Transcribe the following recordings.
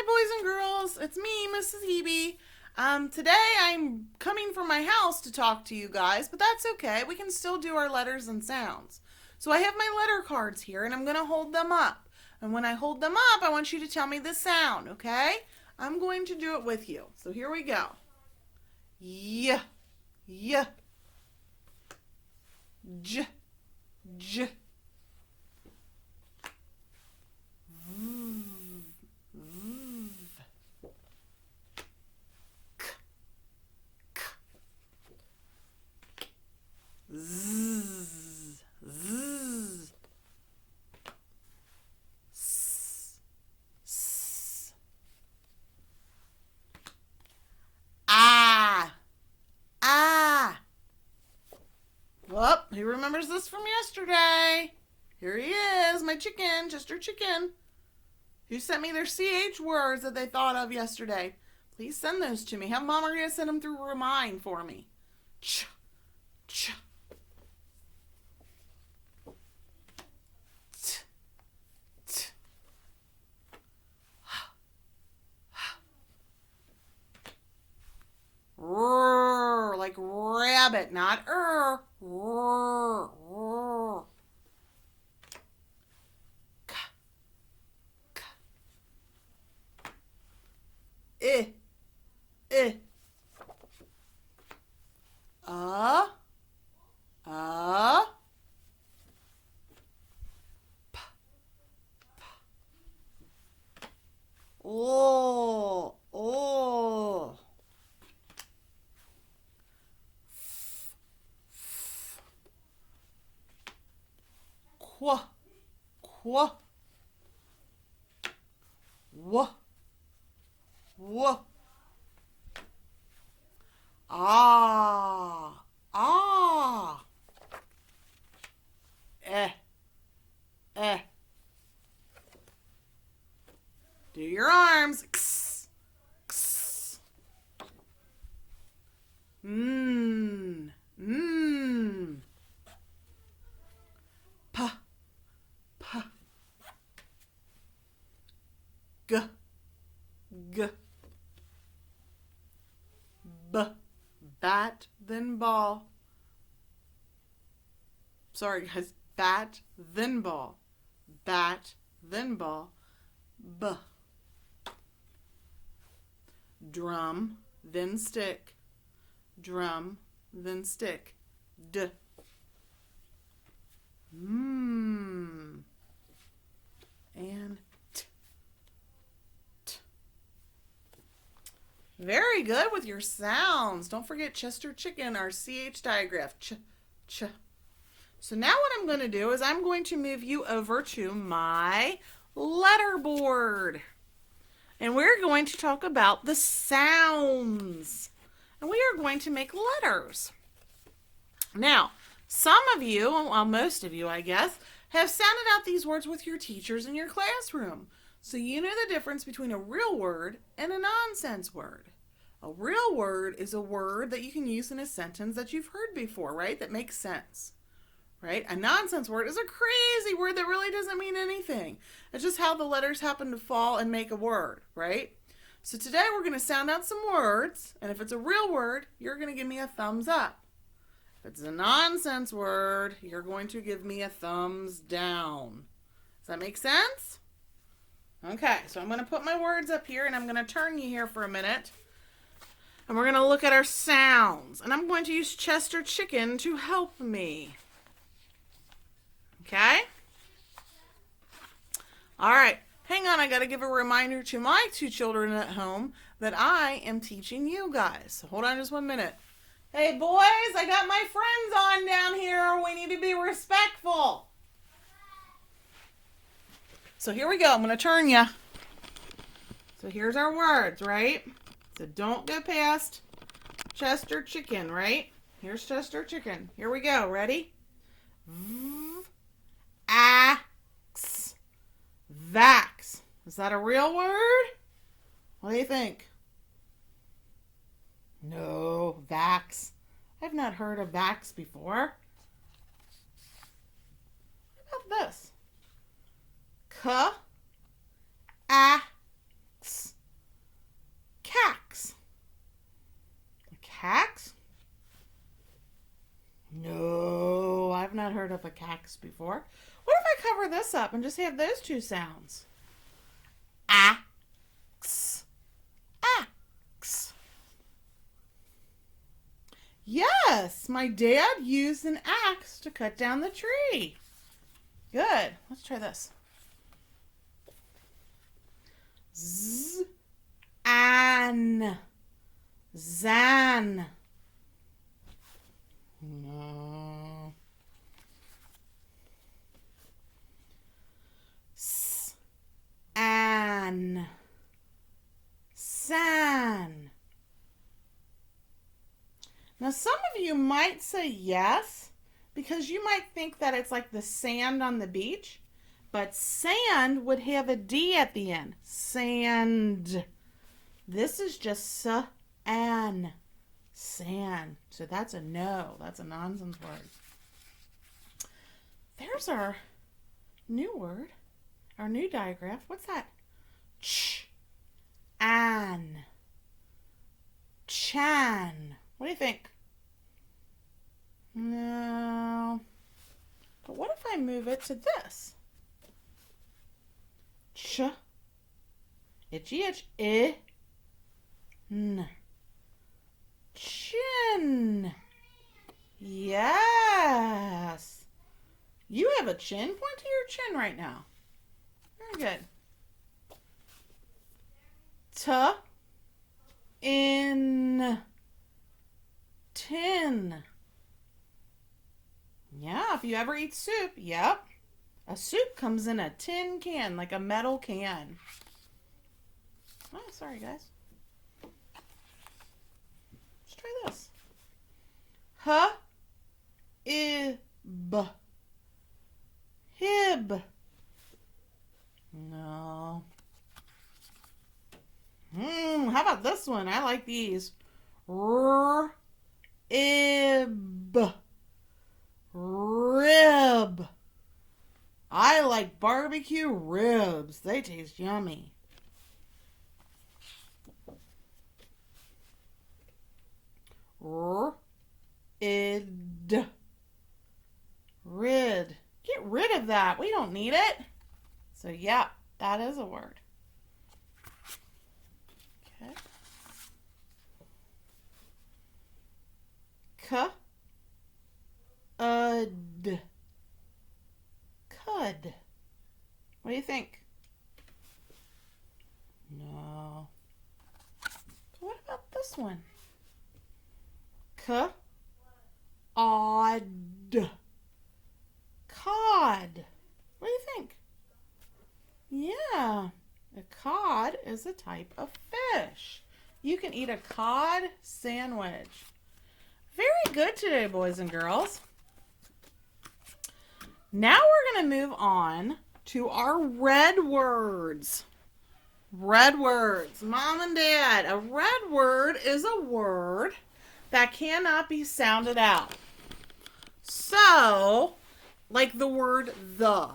boys and girls. It's me, Mrs. Hebe. Today I'm coming from my house to talk to you guys, but that's okay. We can still do our letters and sounds. So I have my letter cards here, and I'm going to hold them up. And when I hold them up, I want you to tell me the sound, okay? I'm going to do it with you. So here we go. Y, y, j, j. Zzz, zzz. S, s. Ah, ah. Well, who remembers this from yesterday? Here he is, my chicken, Chester Chicken. Who sent me their CH words that they thought of yesterday? Please send those to me. Have Mom or Maria send them through Remind for me. Ch, ch. Roar, like rabbit, not roar, roar. K, k. I, I. P, p. Oh, oh. Qua, qua, wa, wa. Ah, ah. Eh, eh. Do your arms. X, x. Mmm, mmm. Pa, pa. G, g. B, bat, then ball. Sorry, guys. Bat, then ball. Bat, then ball. B. Drum, then stick. Drum, then stick. D. Mmm. And t. T. Very good with your sounds. Don't forget Chester Chicken, our CH digraph. Ch, ch. So now what I'm going to do is I'm going to move you over to my letter board. And we're going to talk about the sounds. And we are going to make letters. Now, some of you, well, most of you, I guess, have sounded out these words with your teachers in your classroom. So you know the difference between a real word and a nonsense word. A real word is a word that you can use in a sentence that you've heard before, right? That makes sense, right? A nonsense word is a crazy word that really doesn't mean anything. It's just how the letters happen to fall and make a word, right? So today we're going to sound out some words, and if it's a real word, you're going to give me a thumbs up. If it's a nonsense word, you're going to give me a thumbs down. Does that make sense? Okay, so I'm going to put my words up here, and I'm going to turn you here for a minute. And we're going to look at our sounds. And I'm going to use Chester Chicken to help me. Okay? All right. Hang on, I got to give a reminder to my two children at home that I am teaching you guys. So hold on just 1 minute. Hey, boys, I got my friends on down here. We need to be respectful. So here we go. I'm going to turn you. So here's our words, right? So don't go past Chester Chicken, right? Here's Chester Chicken. Here we go. Ready? Axe. Vax. Is that a real word? What do you think? No, Vax. I've not heard of Vax before. What about this? Axe. not heard of a cactus before. What if I cover this up and just have those two sounds? Axe. Axe. Yes, my dad used an axe to cut down the tree. Good. Let's try this. Z-an. Zan. No. S-an. San. Now, some of you might say yes, because you might think that it's like the sand on the beach, but sand would have a D at the end. Sand. This is just S-an. Sand. So that's a no. That's a nonsense word. There's our new word, our new digraph. What's that? Ch-an. Chan. What do you think? No. But what if I move it to this? Ch. Itchy itch. I. N. Chin. Yes. You have a chin. Point to your chin right now. Very good. T. In. Tin. Yeah, if you ever eat soup, yep. A soup comes in a tin can, like a metal can. Oh, sorry, guys. Let's try this. H-ib. Hib. No. How about this one? I like these. R-ib. Rib. I like barbecue ribs. They taste yummy. R-id. Rid. Get rid of that. We don't need it. So, yeah, that is a word. Okay. Cud. Cud. What do you think? No. So what about this one? Odd. Cod. What do you think? Yeah. A cod is a type of fish. You can eat a cod sandwich. Very good today, boys and girls. Now we're going to move on to our red words. Red words. Mom and Dad, a red word is a word that cannot be sounded out. So, like the word the.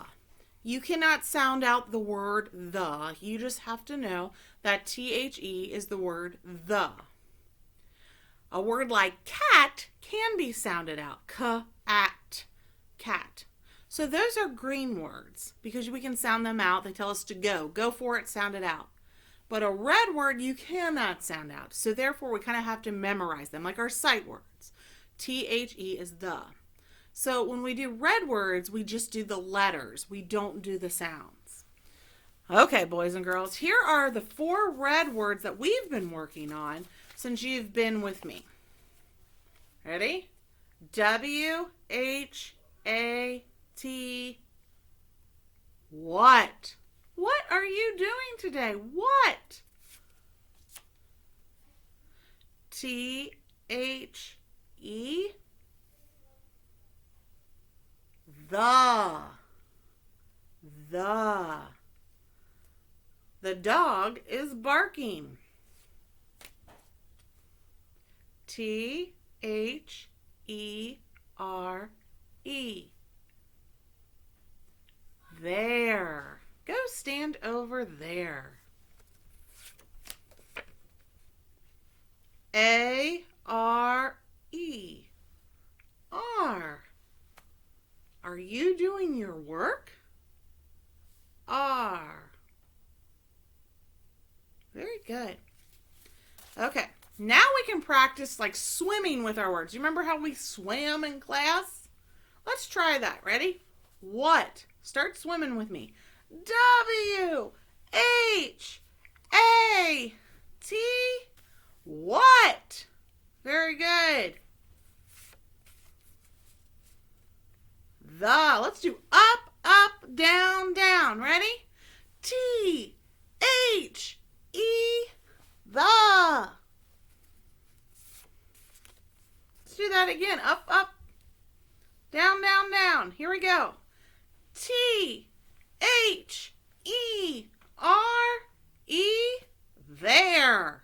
You cannot sound out the word the. You just have to know that THE is the word the. A word like cat can be sounded out. K-at, cat. So those are green words because we can sound them out. They tell us to go. Go for it, sound it out. But a red word you cannot sound out. So therefore we kind of have to memorize them like our sight words. THE is the. So when we do red words, we just do the letters. We don't do the sounds. Okay, boys and girls, here are the 4 red words that we've been working on since you've been with me. Ready? W-H-A-T. What? What are you doing today? What? T-H-E. The. The dog is barking. T-H-E-R-E. There. Go stand over there. A-R-E. R. practice like swimming with our words. You remember how we swam in class? Let's try that. Ready? What? Start swimming with me. W-H-A-T. What? Very good. The. Let's do up, up, down, down. Ready? T-H-E. The. Let's do that again. Up, up, down, down, down. Here we go. T-H-E-R-E. There.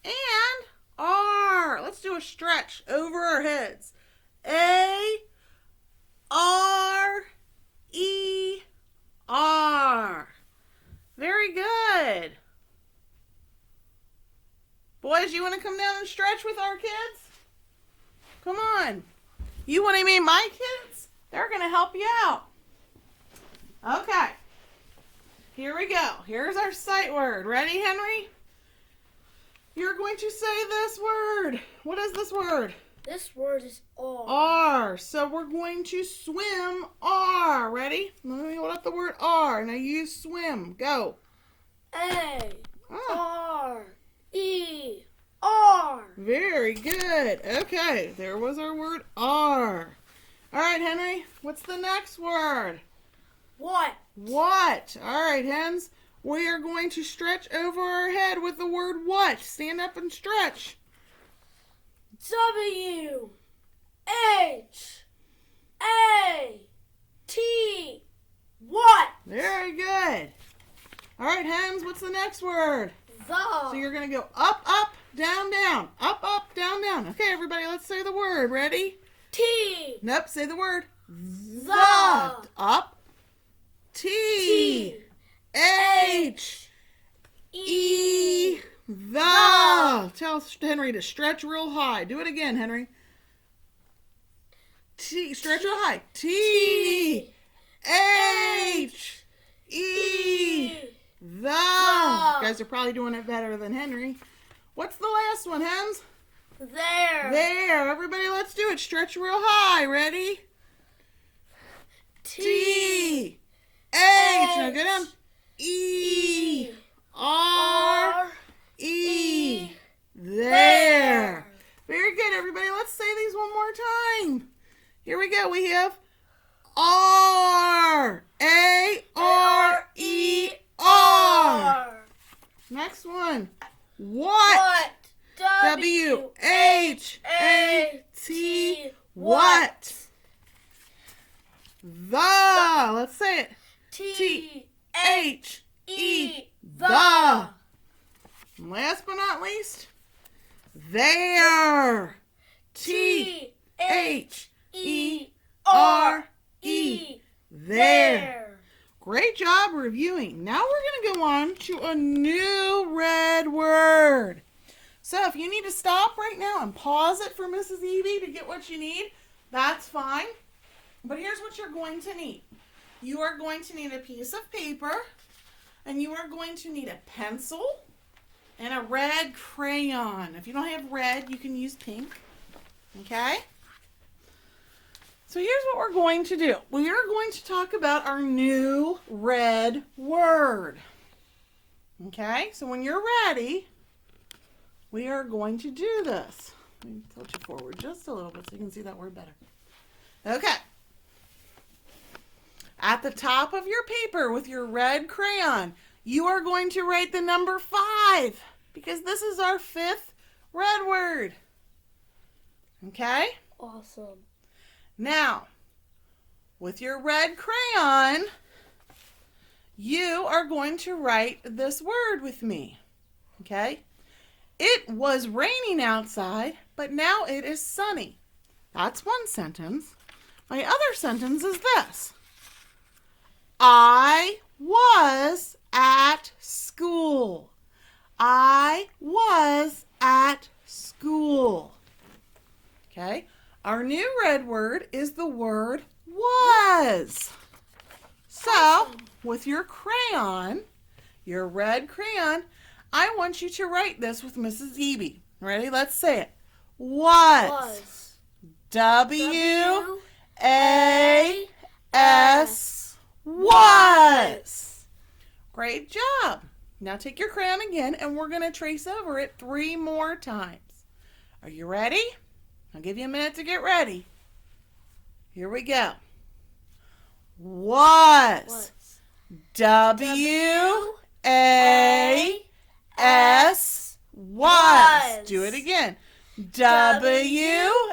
And R. Let's do a stretch over our heads. A-R-E-R. Very good. Boys, you want to come down and stretch with our kids? Come on. You want to meet my kids? They're going to help you out. Okay. Here we go. Here's our sight word. Ready, Henry? You're going to say this word. What is this word? This word is R. R. So we're going to swim R. Ready? Let me hold up the word R. Now you swim. Go. A-R-E-R. Very good. Okay. There was our word R. All right, Henry. What's the next word? What? What? All right, hens. We are going to stretch over our head with the word what. Stand up and stretch. W-H-A-T. What? Very good. All right, hens. What's the next word? The. So you're going to go up, up, down, down. Up, up, down, down. Okay, everybody, let's say the word. Ready? T. Nope, say the word. The. Up. T. H. E. The. Tell Henry to stretch real high. Do it again, Henry. T. Stretch real high. T. H. E. The. You guys are probably doing it better than Henry. What's the last one, hens? There. There. Everybody, let's do it. Stretch real high. Ready? T. H. Now go down. E. R. E. There. Very good, everybody. Let's say these one more time. Here we go. We have R. A-R-E-R. Next one. What? W-H-A-T. What? The. Let's say it. T-H-E. The. And last but not least, there. T-H-E-R-E. There. Great job reviewing. Now we're going to go on to a new red word. So if you need to stop right now and pause it for Mrs. Evie to get what you need, that's fine. But here's what you're going to need. You are going to need a piece of paper, and you are going to need a pencil and a red crayon. If you don't have red, you can use pink. Okay? So here's what we're going to do. We are going to talk about our new red word. Okay? So when you're ready, we are going to do this. Let me tilt you forward just a little bit so you can see that word better. Okay. At the top of your paper with your red crayon, you are going to write the number 5 because this is our 5th red word. Okay? Awesome. Now, with your red crayon, you are going to write this word with me. Okay? It was raining outside, but now it is sunny. That's one sentence. My other sentence is this. I was at school. I was at school. Okay? Our new red word is the word was. So, with your crayon, your red crayon, I want you to write this with Mrs. Eby. Ready? Let's say it. Was. W-A-S. Was. Great job. Now take your crayon again, and we're going to trace over it 3 more times. Are you ready? I'll give you a minute to get ready. Here we go. Was. W-A-S. Was. Do it again. W-A-S.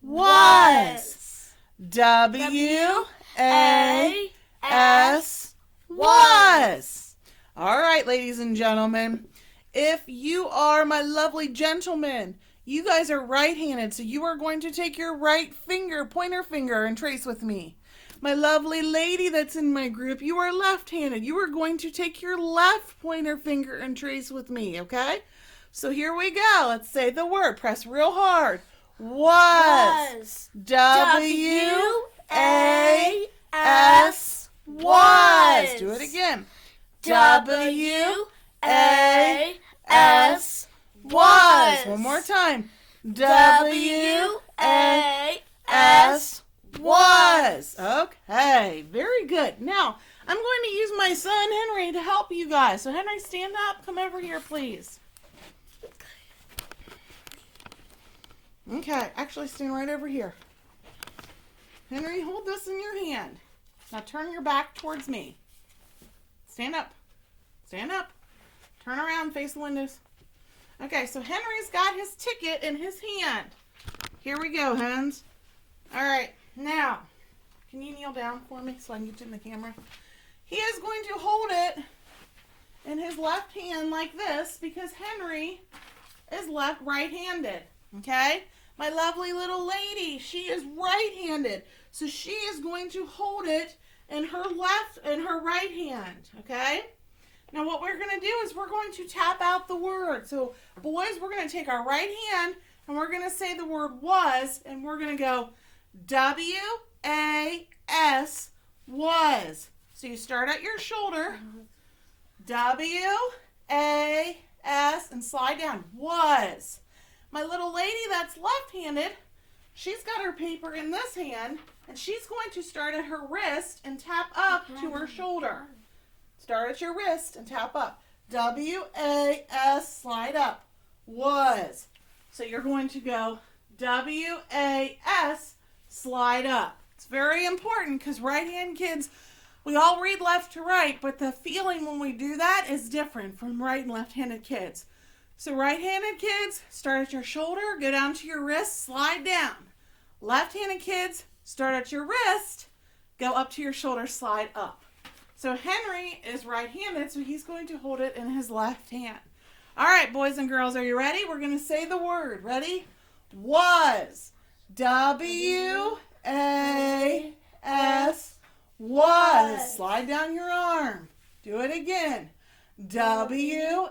Was. W-A-S. Was. All right, ladies and gentlemen. If you are my lovely gentlemen, you guys are right-handed, so you are going to take your right finger, pointer finger, and trace with me. My lovely lady that's in my group, you are left-handed. You are going to take your left pointer finger and trace with me, okay? So here we go. Let's say the word. Press real hard. Was. W-A-S. Was. Do it again. W-A-S. Was. One more time. W-A-S. Was. Okay, very good. Now, I'm going to use my son, Henry, to help you guys. So, Henry, stand up. Come over here, please. Okay, actually stand right over here. Henry, hold this in your hand. Now turn your back towards me. Stand up. Stand up. Turn around, face the windows. Okay, so Henry's got his ticket in his hand. Here we go, Hens. All right, now, can you kneel down for me so I can get you in the camera? He is going to hold it in his left hand like this because Henry is right-handed, okay? My lovely little lady, she is right-handed, so she is going to hold it in her right hand, okay? Now what we're going to do is we're going to tap out the word. So boys, we're going to take our right hand and we're going to say the word was, and we're going to go W-A-S, was. So you start at your shoulder, W-A-S, and slide down, was. My little lady that's left-handed, she's got her paper in this hand, and she's going to start at her wrist and tap up to her shoulder. Start at your wrist and tap up. W-A-S, slide up, was. So you're going to go W-A-S, slide up. It's very important because right-hand kids, we all read left to right, but the feeling when we do that is different from right and left-handed kids. So right-handed kids, start at your shoulder, go down to your wrist, slide down. Left-handed kids, start at your wrist, go up to your shoulder, slide up. So Henry is right-handed, so he's going to hold it in his left hand. All right, boys and girls, are you ready? We're going to say the word. Ready? Was. W-A-S. Was. Slide down your arm. Do it again. W-A-S.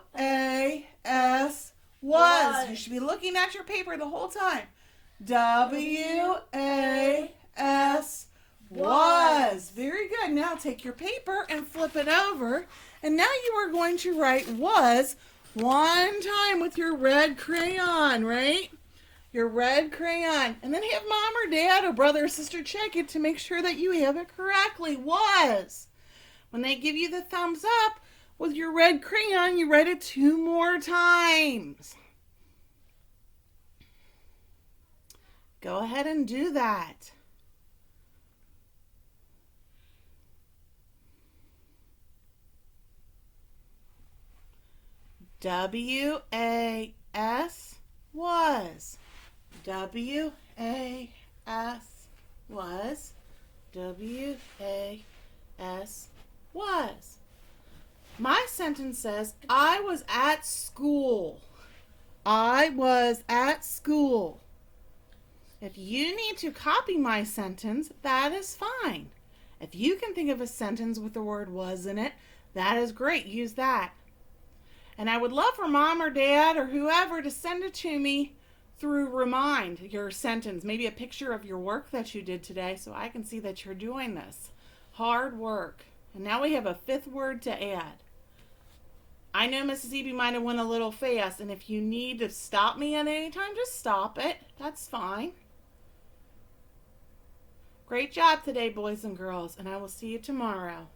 Was. You should be looking at your paper the whole time. W-A-S. Was. Very good. Now take your paper and flip it over. And now you are going to write was one time with your red crayon, right? Your red crayon. And then have mom or dad or brother or sister check it to make sure that you have it correctly. Was. When they give you the thumbs up with your red crayon, you write it 2 more times. Go ahead and do that. W-A-S, was. W-A-S, was. W-A-S, was. My sentence says, I was at school. I was at school. If you need to copy my sentence, that is fine. If you can think of a sentence with the word was in it, that is great. Use that. And I would love for mom or dad or whoever to send it to me through Remind, your sentence. Maybe a picture of your work that you did today so I can see that you're doing this. Hard work. And now we have a 5th word to add. I know Mrs. Eby might have went a little fast, and if you need to stop me at any time, just stop it. That's fine. Great job today, boys and girls, and I will see you tomorrow.